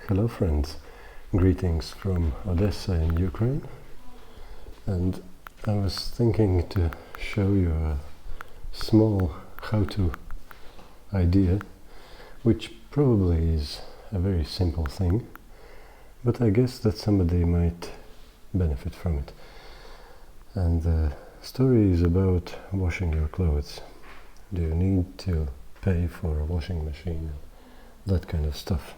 Hello friends, greetings from Odessa in Ukraine, and I was thinking to show you a small how-to idea, which probably is a very simple thing, but I guess that somebody might benefit from it. And the story is about washing your clothes. Do you need to pay for a washing machine? That kind of stuff.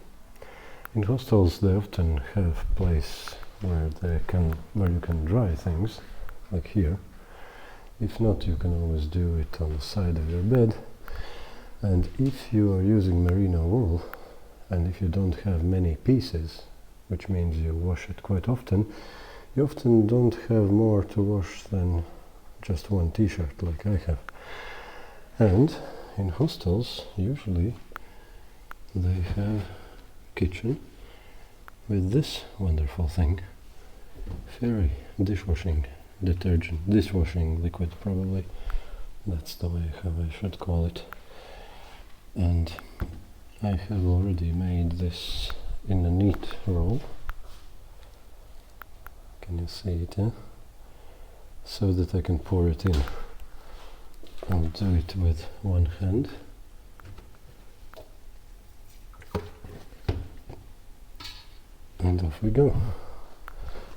In hostels they often have a place where you can dry things, like here. If not, you can always do it on the side of your bed. And if you are using merino wool, and if you don't have many pieces, which means you wash it quite often, you often don't have more to wash than just one t-shirt like I have. And in hostels, usually they have kitchen with this wonderful thing, fairy dishwashing liquid, probably. That's the way how I should call it. And I have already made this in a neat roll. Can you see it, yeah? So that I can pour it in. I'll do it with one hand. And off we go.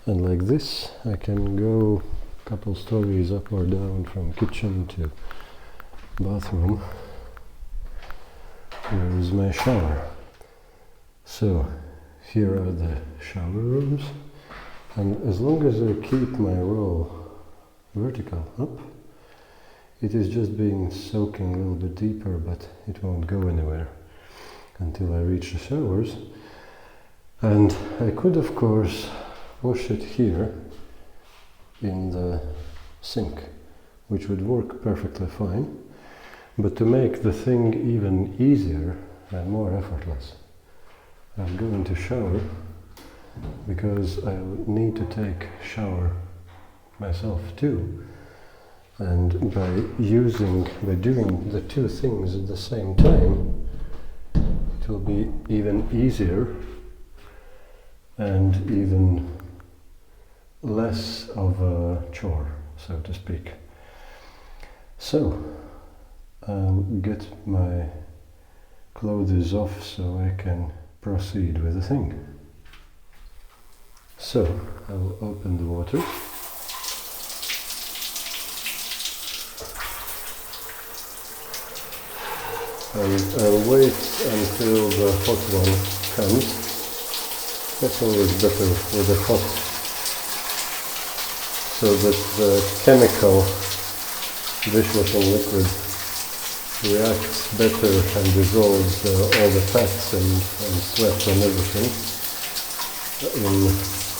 And like this, I can go a couple stories up or down from kitchen to bathroom. Here is my shower. So, here are the shower rooms. And as long as I keep my roll vertical up, it is just being soaking a little bit deeper, but it won't go anywhere until I reach the showers. And I could, of course, wash it here in the sink, which would work perfectly fine. But to make the thing even easier and more effortless, I'm going to shower, because I need to take a shower myself too. And by doing the two things at the same time, it will be even easier and even less of a chore, so to speak. So, I'll get my clothes off so I can proceed with the thing. So, I'll open the water. And I'll wait until the hot one comes. That's always better with the hot, so that the chemical dishwashing liquid reacts better and dissolves all the fats and sweat and everything in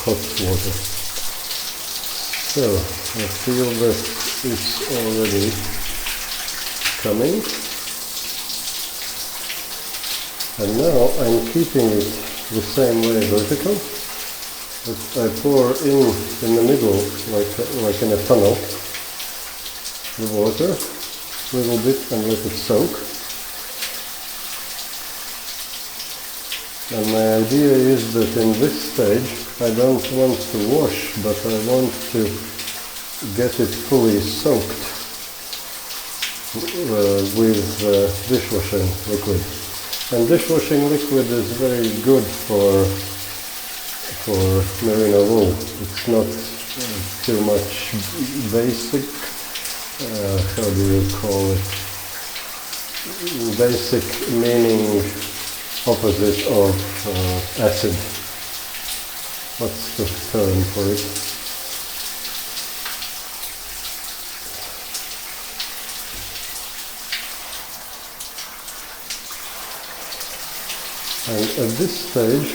hot water. So I feel that it's already coming, and now I'm keeping it the same way vertical, but I pour in the middle, like in a funnel, the water a little bit and let it soak. And my idea is that in this stage I don't want to wash, but I want to get it fully soaked with dishwashing liquid. And dishwashing liquid is very good for merino wool. It's not too much basic, how do you call it? Basic meaning opposite of acid. What's the term for it? And at this stage,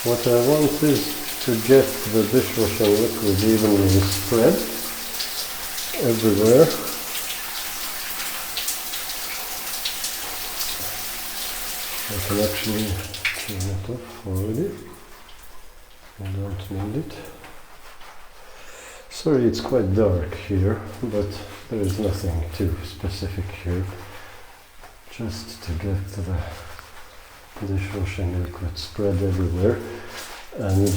what I want is to get the dishwashing liquid evenly spread everywhere. I can actually turn it off already. I don't need it. Sorry, it's quite dark here, but there is nothing too specific here. Just to get the dishwashing liquid spread everywhere, and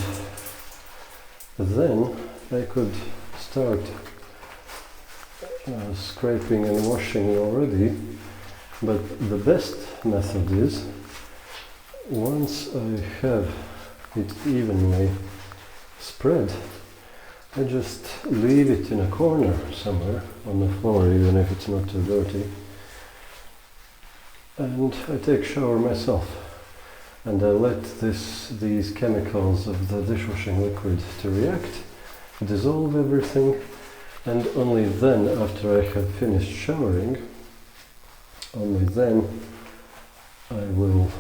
then I could start scraping and washing already. But the best method is, once I have it evenly spread, I just leave it in a corner somewhere on the floor, even if it's not too dirty, and I take shower myself, and I let these chemicals of the dishwashing liquid to react, dissolve everything, and only then, after I have finished showering, only then I will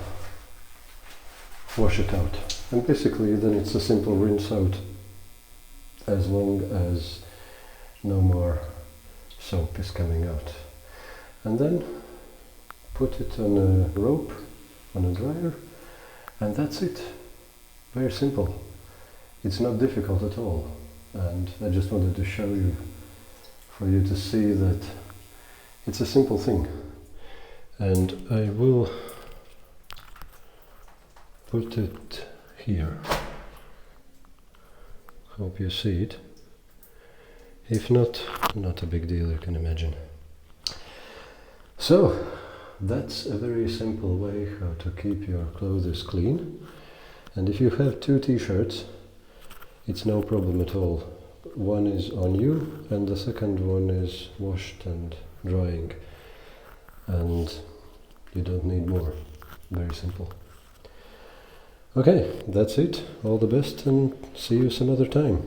wash it out. And basically then it's a simple rinse out, as long as no more soap is coming out. And then put it on a rope, on a dryer, and that's it. Very simple. It's not difficult at all. And I just wanted to show you, for you to see that it's a simple thing. And I will put it here. Hope you see it. If not, not a big deal, you can imagine. So, that's a very simple way how to keep your clothes clean. And if you have 2 t-shirts, it's no problem at all. One is on you and the second one is washed and drying. And you don't need more. Very simple. Okay, that's it. All the best and see you some other time.